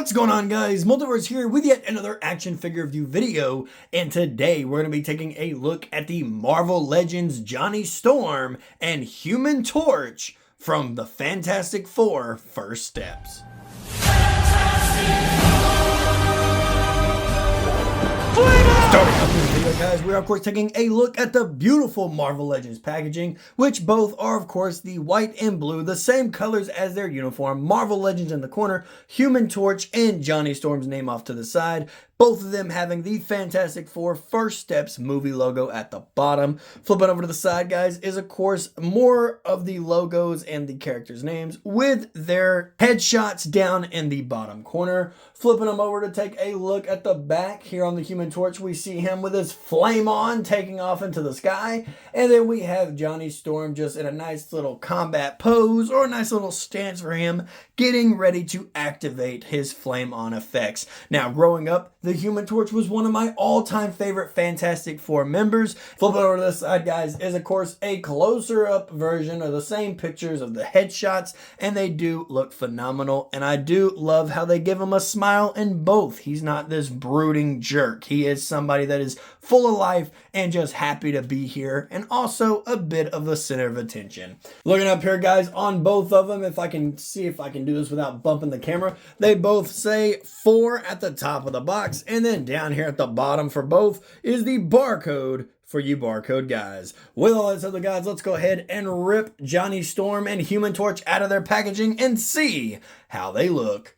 What's going on, guys? Multiverse here with yet another action figure review video, and today we're going to be taking a look at the Marvel Legends Johnny Storm and Human Torch from the Fantastic Four First Steps. Starting off this video, guys, we are of course taking a look at the beautiful Marvel Legends packaging, which both are of course the white and blue, the same colors as their uniform. Marvel Legends in the corner, Human Torch and Johnny Storm's name off to the side. Both of them having the Fantastic Four First Steps movie logo at the bottom. Flipping over to the side, guys, is of course more of the logos and the characters' names with their headshots down in the bottom corner. Flipping them over to take a look at the back here on the Human Torch, we see him with his flame on taking off into the sky. And then we have Johnny Storm just in a nice little combat pose or a nice little stance for him, getting ready to activate his flame on effects. Now, growing up, the Human Torch was one of my all-time favorite Fantastic Four members. Flipping over to the side, guys, is of course a closer-up version of the same pictures of the headshots, and they do look phenomenal. And I do love how they give him a smile in both. He's not this brooding jerk. He is somebody that is full of life and just happy to be here, and also a bit of the center of attention. Looking up here, guys, on both of them, if I can see if I can do this without bumping the camera, they both say 4 at the top of the box, and then down here at the bottom for both is the barcode for you barcode guys. With all that said, guys, let's go ahead and rip Johnny Storm and Human Torch out of their packaging and see how they look.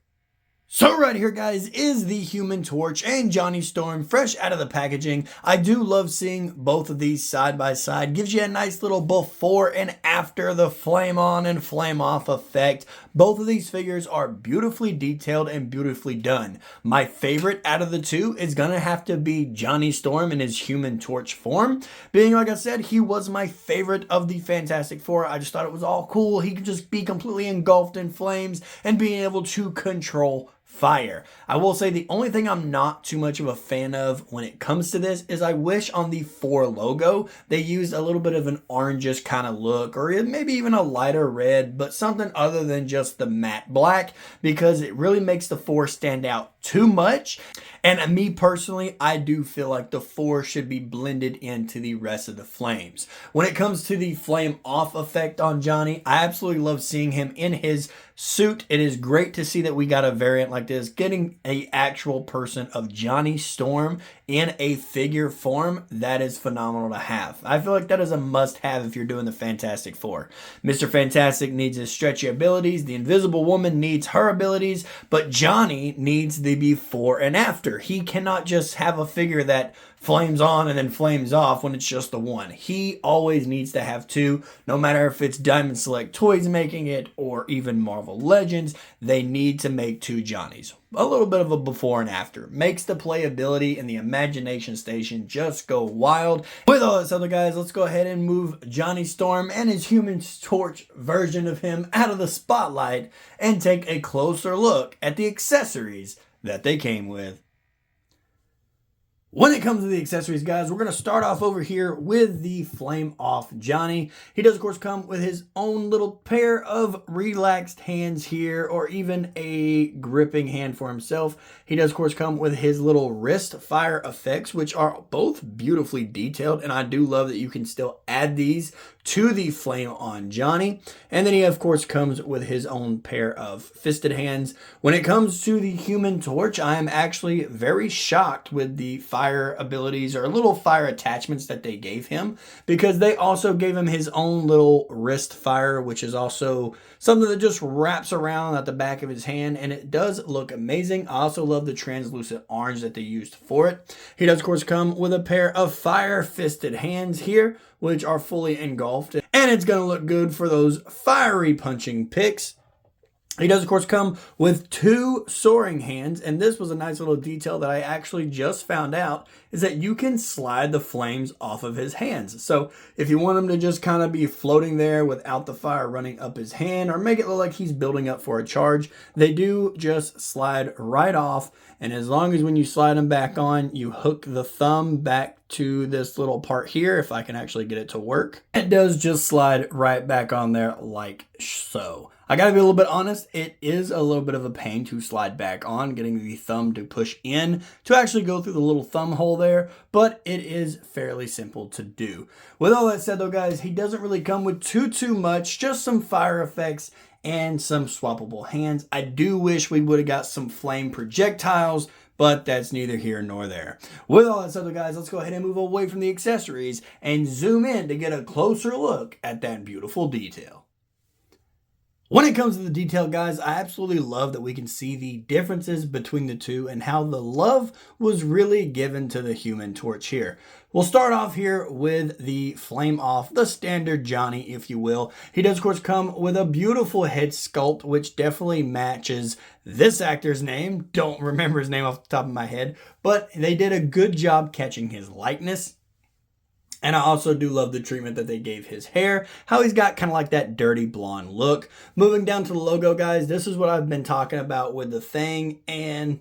So right here, guys, is the Human Torch and Johnny Storm fresh out of the packaging. I do love seeing both of these side by side. Gives you a nice little before and after the flame on and flame off effect. Both of these figures are beautifully detailed and beautifully done. My favorite out of the two is gonna have to be Johnny Storm in his Human Torch form. Being, like I said, he was my favorite of the Fantastic Four. I just thought it was all cool. He could just be completely engulfed in flames and being able to control fire. I will say the only thing I'm not too much of a fan of when it comes to this is I wish on the 4 logo they used a little bit of an orangish kind of look, or maybe even a lighter red, but something other than just the matte black, because it really makes the 4 stand out too much. And me personally, I do feel like the 4 should be blended into the rest of the flames. When it comes to the flame off effect on Johnny, I absolutely love seeing him in his suit. It is great to see that we got a variant like this, getting a actual person of Johnny Storm in a figure form. That is phenomenal to have. I feel like that is a must-have if you're doing the Fantastic Four. Mr. Fantastic needs his stretchy abilities, the Invisible Woman needs her abilities, but Johnny needs the before and after. He cannot just have a figure that flames on and then flames off when it's just the one. He always needs to have 2, no matter if it's Diamond Select Toys making it or even Marvel Legends. They need to make 2 Johnnies. A little bit of a before and after. Makes the playability and the imagination station just go wild. With all that said, guys, let's go ahead and move Johnny Storm and his Human Torch version of him out of the spotlight and take a closer look at the accessories that they came with. When it comes to the accessories, guys, we're going to start off over here with the Flame Off Johnny. He does, of course, come with his own little pair of relaxed hands here, or even a gripping hand for himself. He does, of course, come with his little wrist fire effects, which are both beautifully detailed, and I do love that you can still add these to the Flame on Johnny. And then he, of course, comes with his own pair of fisted hands. When it comes to the Human Torch, I am actually very shocked with the fire abilities or little fire attachments that they gave him, because they also gave him his own little wrist fire, which is also something that just wraps around at the back of his hand, and it does look amazing. I also love the translucent orange that they used for it. He does, of course, come with a pair of fire fisted hands here, which are fully engulfed, and it's going to look good for those fiery punching picks. He does, of course, come with 2 soaring hands, and this was a nice little detail that I actually just found out, is that you can slide the flames off of his hands. So if you want him to just kind of be floating there without the fire running up his hand, or make it look like he's building up for a charge, they do just slide right off. And as long as when you slide them back on, you hook the thumb back to this little part here, if I can actually get it to work, it does just slide right back on there like so. I gotta be a little bit honest, it is a little bit of a pain to slide back on, getting the thumb to push in to actually go through the little thumb hole there, but it is fairly simple to do. With all that said though guys, he doesn't really come with too much, just some fire effects and some swappable hands. I do wish we would have got some flame projectiles, but that's neither here nor there. With all that said though guys, let's go ahead and move away from the accessories and zoom in to get a closer look at that beautiful detail. When it comes to the detail, guys, I absolutely love that we can see the differences between the two and how the love was really given to the Human Torch here. We'll start off here with the flame off, the standard Johnny, if you will. He does, of course, come with a beautiful head sculpt, which definitely matches this actor's name. Don't remember his name off the top of my head, but they did a good job catching his likeness. And I also do love the treatment that they gave his hair, how he's got kind of like that dirty blonde look. Moving down to the logo, guys, this is what I've been talking about with the Thing and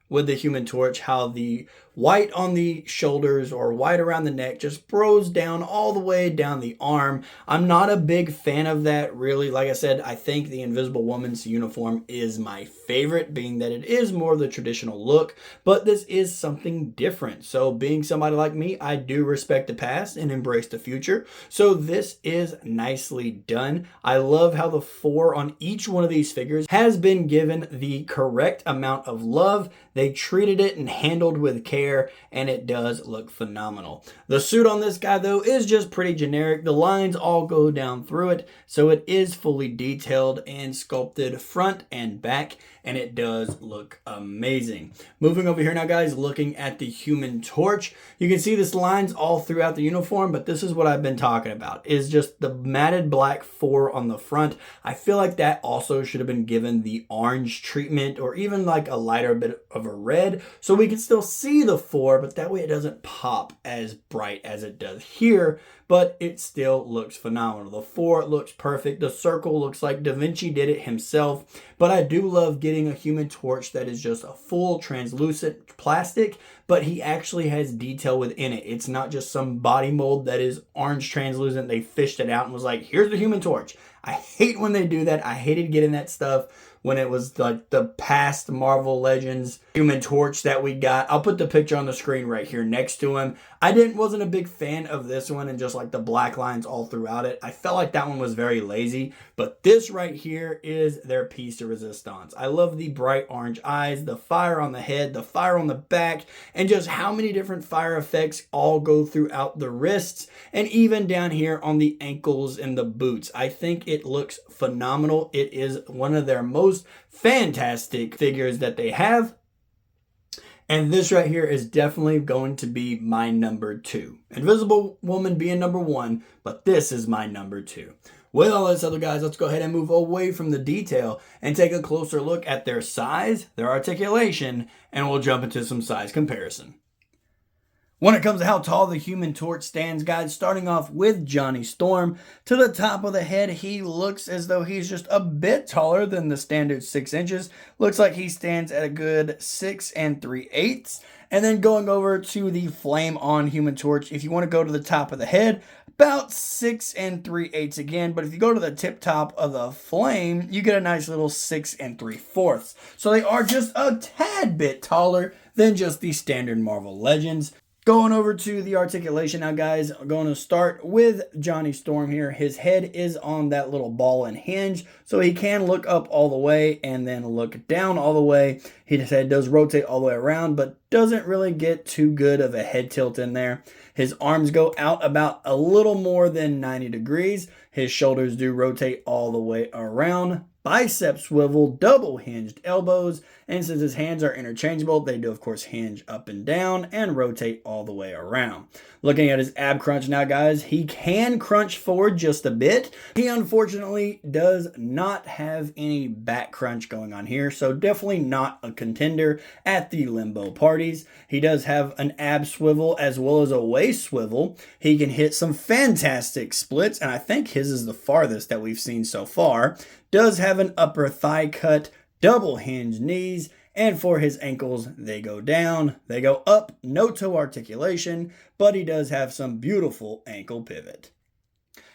with the Human Torch, how the white on the shoulders or white around the neck just bros down all the way down the arm. I'm not a big fan of that, really. Like I said, I think the Invisible Woman's uniform is my favorite, being that it is more of the traditional look, but this is something different. So being somebody like me, I do respect the past and embrace the future. So this is nicely done. I love how the 4 on each one of these figures has been given the correct amount of love. They treated it and handled with care, and it does look phenomenal. The suit on this guy, though, is just pretty generic. The lines all go down through it, so it is fully detailed and sculpted front and back, and it does look amazing. Moving over here now, guys, looking at the Human Torch, you can see this lines all throughout the uniform, but this is what I've been talking about, is just the matted black 4 on the front. I feel like that also should have been given the orange treatment, or even like a lighter bit of a red, so we can still see the 4, but that way it doesn't pop as bright as it does here, but it still looks phenomenal. The 4 looks perfect. The circle looks like Da Vinci did it himself, but I do love getting a Human Torch that is just a full translucent plastic, but he actually has detail within it. It's not just some body mold that is orange translucent. They fished it out and was like, here's the Human Torch. I hate when they do that. I hated getting that stuff when it was like the past Marvel Legends Human Torch that we got. I'll put the picture on the screen right here next to him. I wasn't a big fan of this one and just like the black lines all throughout it. I felt like that one was very lazy, but this right here is their piece de resistance. I love the bright orange eyes, the fire on the head, the fire on the back, and just how many different fire effects all go throughout the wrists and even down here on the ankles and the boots. I think it looks phenomenal. It is one of their most fantastic figures that they have. And this right here is definitely going to be my number 2. Invisible Woman being number 1, but this is my number 2. With all this other guys, let's go ahead and move away from the detail and take a closer look at their size, their articulation, and we'll jump into some size comparison. When it comes to how tall the Human Torch stands, guys, starting off with Johnny Storm, to the top of the head, he looks as though he's just a bit taller than the standard 6 inches. Looks like he stands at a good 6 3/8. And then going over to the Flame on Human Torch, if you want to go to the top of the head, about 6 3/8 again. But if you go to the tip top of the Flame, you get a nice little 6 3/4. So they are just a tad bit taller than just the standard Marvel Legends. Going over to the articulation now, guys, I'm going to start with Johnny Storm here. His head is on that little ball and hinge, so he can look up all the way and then look down all the way. His head does rotate all the way around, but doesn't really get too good of a head tilt in there. His arms go out about a little more than 90 degrees. His shoulders do rotate all the way around. Bicep swivel, double hinged elbows, and since his hands are interchangeable, they do of course hinge up and down and rotate all the way around. Looking at his ab crunch now, guys, he can crunch forward just a bit. He unfortunately does not have any back crunch going on here, so definitely not a contender at the limbo parties. He does have an ab swivel as well as a waist swivel. He can hit some fantastic splits, and I think his is the farthest that we've seen so far. Does have an upper thigh cut, double hinge knees, and for his ankles, they go down, they go up, no toe articulation, but he does have some beautiful ankle pivot.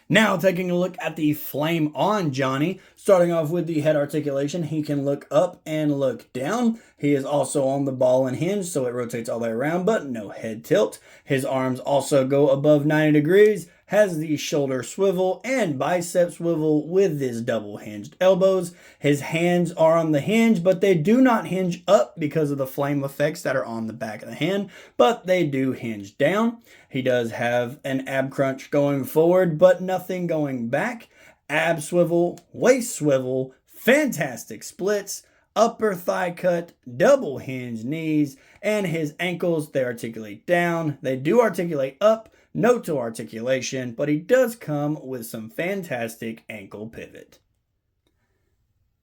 Now taking a look at the Flame On Johnny, starting off with the head articulation, he can look up and look down. He is also on the ball and hinge, so it rotates all the way around, but no head tilt. His arms also go above 90 degrees, has the shoulder swivel and bicep swivel with his double hinged elbows. His hands are on the hinge, but they do not hinge up because of the flame effects that are on the back of the hand, but they do hinge down. He does have an ab crunch going forward, but nothing going back. Ab swivel, waist swivel, fantastic splits, upper thigh cut, double hinge knees, and his ankles, they articulate down. They do articulate up, no toe articulation, but he does come with some fantastic ankle pivot.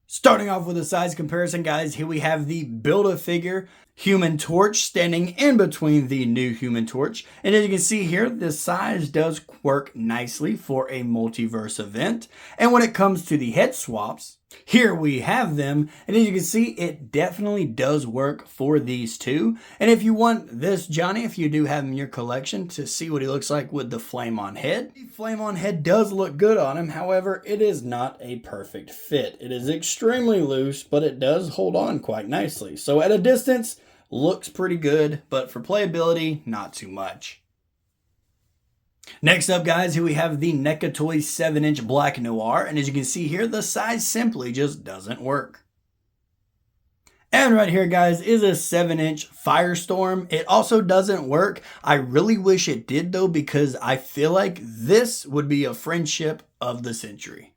Starting off with a size comparison, guys, here we have the Build-A-Figure Human Torch standing in between the new Human Torch. And as you can see here, the size does work nicely for a multiverse event. And when it comes to the head swaps, here we have them. And as you can see, it definitely does work for these two. And if you want this Johnny, if you do have him in your collection to see what he looks like with the Flame On head, the Flame On head does look good on him. However, it is not a perfect fit. It is extremely loose, but it does hold on quite nicely. So at a distance, looks pretty good, but for playability, not too much. Next up, guys, here we have the NECA Toys 7-inch Black Noir, and as you can see here, the size simply just doesn't work. And right here, guys, is a 7-inch Firestorm. It also doesn't work. I really wish it did, though, because I feel like this would be a friendship of the century.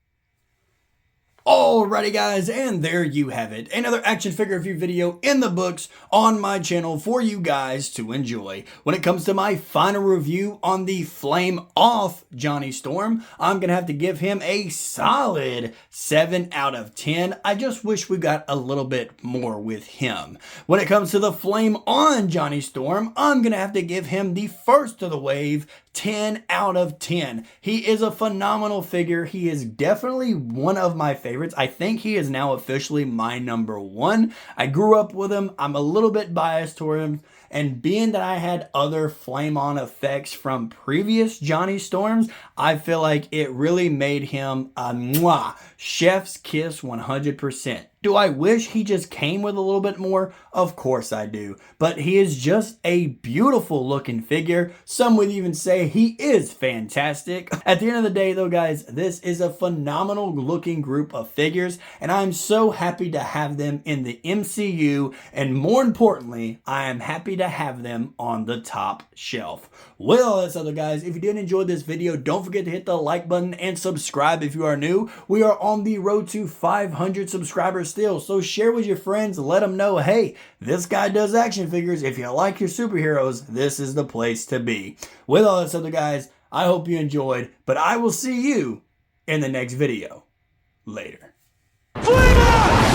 Alrighty, guys, and there you have it. Another action figure review video in the books on my channel for you guys to enjoy. When it comes to my final review on the Flame Off Johnny Storm, I'm going to have to give him a solid 7 out of 10. I just wish we got a little bit more with him. When it comes to the Flame On Johnny Storm, I'm going to have to give him the first of the wave 10 out of 10. He is a phenomenal figure. He is definitely one of my favorites. I think he is now officially my number one. I grew up with him. I'm a little bit biased toward him. And being that I had other Flame On effects from previous Johnny Storms, I feel like it really made him a chef's kiss 100%. Do I wish he just came with a little bit more? Of course I do. But he is just a beautiful looking figure. Some would even say he is fantastic. At the end of the day though, guys, this is a phenomenal looking group of figures. And I'm so happy to have them in the MCU. And more importantly, I am happy to have them on the top shelf. With all that said, guys, if you did enjoy this video, don't forget to hit the like button and subscribe if you are new. We are on the road to 500 subscribers still, so share with your friends, let them know, hey, this guy does action figures. If you like your superheroes, this is the place to be. With all that said, guys, I hope you enjoyed, but I will see you in the next video. Later. Flame on!